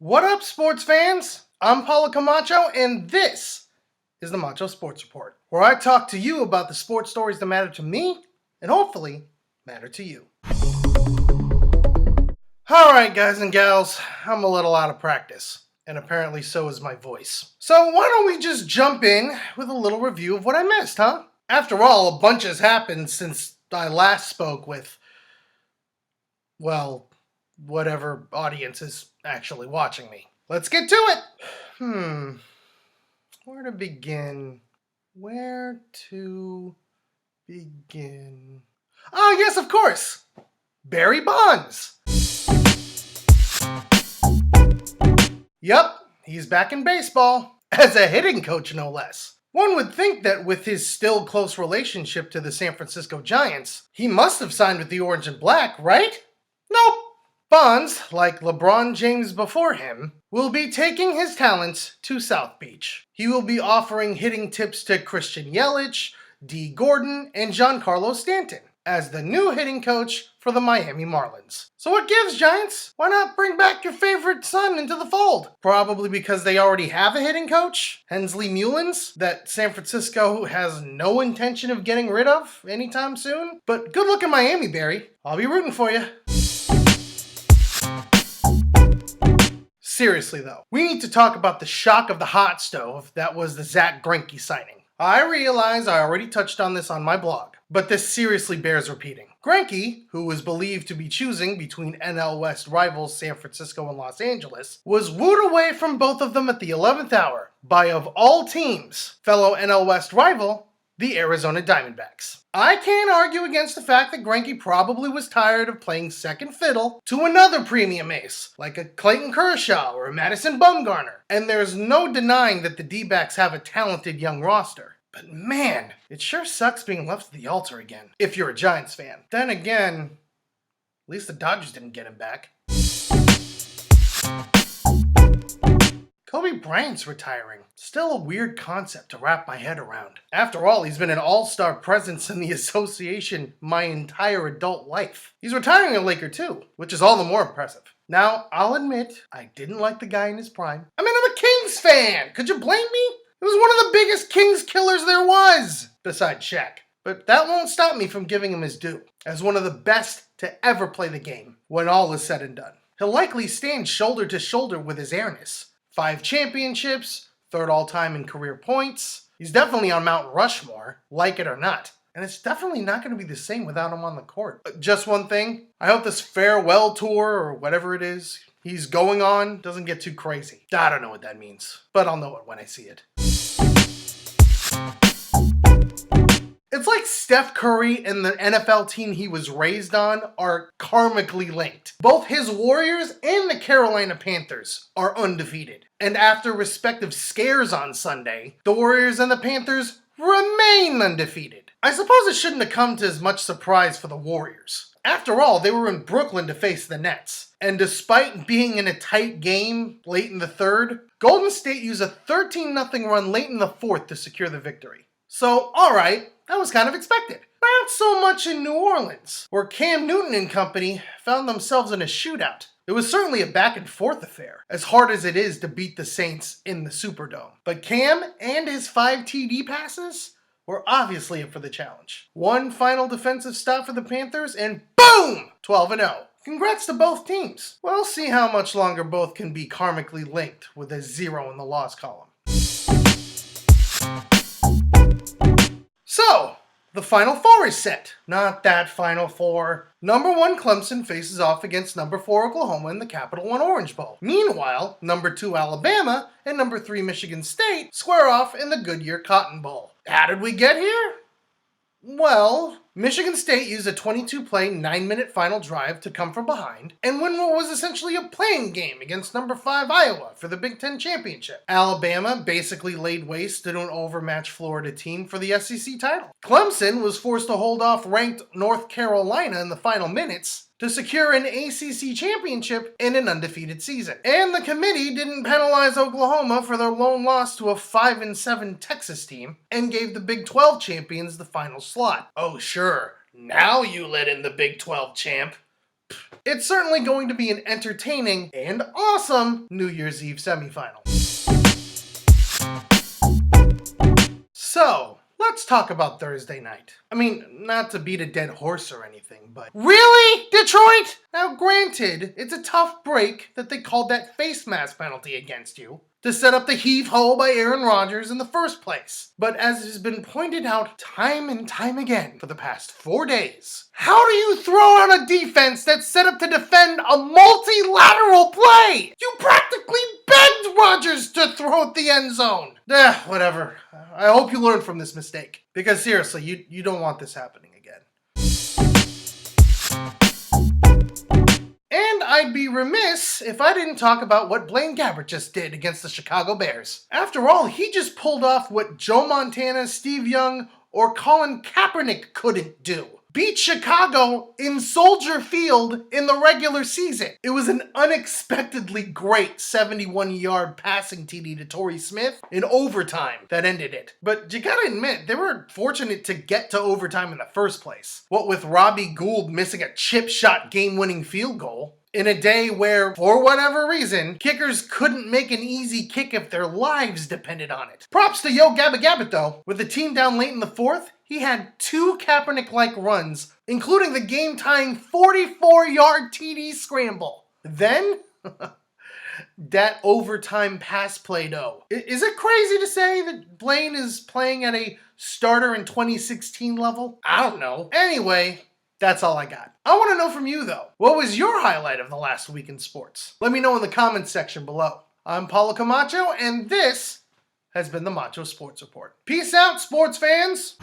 What up, sports fans? I'm Paulo Camacho, and this is the Macho Sports Report, where I talk to you about the sports stories that matter to me and hopefully matter to you. Alright, guys and gals, I'm a little out of practice, and apparently so is my voice. So why don't we just jump in with a little review of what I missed, huh? After all, a bunch has happened since I last spoke with, well, whatever audience is actually watching me. Let's get to it! Where to begin? Oh, yes, of course! Barry Bonds! Yup, he's back in baseball, as a hitting coach no less. One would think that with his still close relationship to the San Francisco Giants, he must have signed with the Orange and Black, right? Nope. Bonds, like LeBron James before him, will be taking his talents to South Beach. He will be offering hitting tips to Christian Yelich, D. Gordon, and Giancarlo Stanton as the new hitting coach for the Miami Marlins. So what gives, Giants? Why not bring back your favorite son into the fold? Probably because they already have a hitting coach, Hensley Mullins, that San Francisco has no intention of getting rid of anytime soon. But good luck in Miami, Barry. I'll be rooting for you. Seriously though, we need to talk about the shock of the hot stove that was the Zach Greinke signing. I realize I already touched on this on my blog, but this seriously bears repeating. Greinke, who was believed to be choosing between NL West rivals San Francisco and Los Angeles, was wooed away from both of them at the 11th hour by, of all teams, fellow NL West rival, the Arizona Diamondbacks. I can't argue against the fact that Greinke probably was tired of playing second fiddle to another premium ace, like a Clayton Kershaw or a Madison Bumgarner. And there's no denying that the D-backs have a talented young roster. But man, it sure sucks being left at the altar again, if you're a Giants fan. Then again, at least the Dodgers didn't get him back. Kobe Bryant's retiring. Still a weird concept to wrap my head around. After all, he's been an all-star presence in the association my entire adult life. He's retiring a Laker too, which is all the more impressive. Now, I'll admit, I didn't like the guy in his prime. I mean, I'm a Kings fan! Could you blame me? He was one of the biggest Kings killers there was, besides Shaq. But that won't stop me from giving him his due, as one of the best to ever play the game, when all is said and done. He'll likely stand shoulder to shoulder with his airness. 5 championships, 3rd all-time in career points. He's definitely on Mount Rushmore, like it or not. And it's definitely not going to be the same without him on the court. Just one thing, I hope this farewell tour, or whatever it is, he's going on, doesn't get too crazy. I don't know what that means, but I'll know it when I see it. It's like Steph Curry and the NFL team he was raised on are karmically linked. Both his Warriors and the Carolina Panthers are undefeated. And after respective scares on Sunday, the Warriors and the Panthers remain undefeated. I suppose it shouldn't have come to as much surprise for the Warriors. After all, they were in Brooklyn to face the Nets. And despite being in a tight game late in the 3rd, Golden State used a 13-0 run late in the 4th to secure the victory. So, alright, that was kind of expected. Not so much in New Orleans, where Cam Newton and company found themselves in a shootout. It was certainly a back-and-forth affair, as hard as it is to beat the Saints in the Superdome. But Cam and his 5 TD passes were obviously up for the challenge. One final defensive stop for the Panthers, and boom! 12-0. Congrats to both teams. We'll see how much longer both can be karmically linked with a 0 in the loss column. So, the Final Four is set. Not that Final Four. Number 1 Clemson faces off against number 4 Oklahoma in the Capital One Orange Bowl. Meanwhile, number 2 Alabama and number 3 Michigan State square off in the Goodyear Cotton Bowl. How did we get here? Well, Michigan State used a 22-play, 9-minute final drive to come from behind and win what was essentially a playing game against number 5 Iowa for the Big Ten Championship. Alabama basically laid waste to an overmatched Florida team for the SEC title. Clemson was forced to hold off ranked North Carolina in the final minutes to secure an ACC championship and an undefeated season. And the committee didn't penalize Oklahoma for their lone loss to a 5-7 Texas team and gave the Big 12 champions the final slot. Oh sure, now you let in the Big 12 champ. It's certainly going to be an entertaining and awesome New Year's Eve semifinal. So, let's talk about Thursday night. I mean, not to beat a dead horse or anything, but really, Detroit? Now granted, it's a tough break that they called that face mask penalty against you to set up the heave-ho by Aaron Rodgers in the first place. But as has been pointed out time and time again for the past 4 days, how do you throw on a defense that's set up to defend a multilateral play? You practically begged Rodgers to throw at the end zone. Whatever. I hope you learn from this mistake. Because seriously, you don't want this happening again. And I'd be remiss if I didn't talk about what Blaine Gabbert just did against the Chicago Bears. After all, he just pulled off what Joe Montana, Steve Young, or Colin Kaepernick couldn't do. Beat Chicago in Soldier Field in the regular season. It was an unexpectedly great 71-yard passing TD to Torrey Smith in overtime that ended it. But you gotta admit, they were fortunate to get to overtime in the first place. What with Robbie Gould missing a chip shot game-winning field goal, in a day where, for whatever reason, kickers couldn't make an easy kick if their lives depended on it. Props to Gabba Gabbert though. With the team down late in the fourth, he had 2 Kaepernick-like runs, including the game-tying 44-yard TD scramble. Then, that overtime pass play though. Is it crazy to say that Blaine is playing at a starter in 2016 level? I don't know. Anyway, that's all I got. I want to know from you, though. What was your highlight of the last week in sports? Let me know in the comments section below. I'm Paulo Camacho, and this has been the Macho Sports Report. Peace out, sports fans!